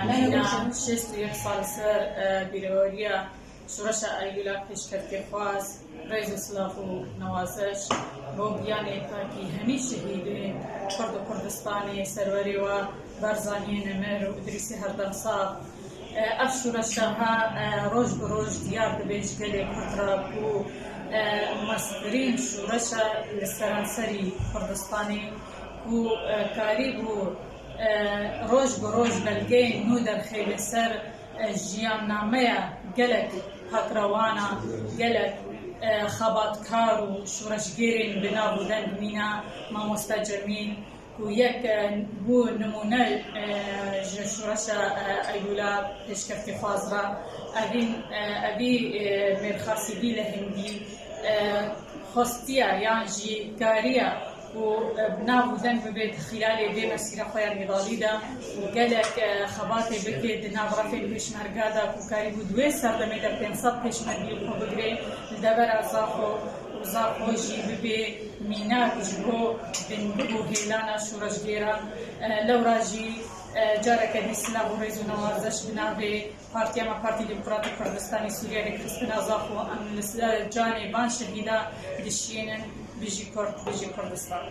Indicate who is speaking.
Speaker 1: مینا 61 سال سر بیروریا شورش ایولا پیشکرتی خواست رئیس اسلاف و نوازش با بیان پاکی همه شهیدین کرد و کردستانی سروری و برزانی نمر و ادریسی هردم صاف اف شورشها روز به روز دیار دبیج گلی کتراب و مصدرین شورش لسرانسری کردستانی و کاری بو روز به روز بلگی نو در خیلی سر جیان نامه گلک حقروانا گلک خباتکار و شورشگیرین بنا بودن مینا ما مستجرمین و یک بو نمونه شورش ایولا پیشکفتی خوازرا اوی مرخاصی بیل هنگی خستیا یعنی جی کاریا و بنا بودن ببید خلال دی مسیر خویان نضالی دا و گلک خباتی بکید نابرافین پیشمرگا دا و کاری بودوی سردمی دا 500 پیشمرگی خو بگری لدبر زاخو جی ببی مینا کجبو بندگو هیلانا شورشگیران لورا جی جارك ديسنا ورئيس نوازش بنابي بارتي اما بارتي ديمقراطي كردستاني سوريا لكريستنا زاخو ام جاني بان شهيدا دشينن بيجي كردستان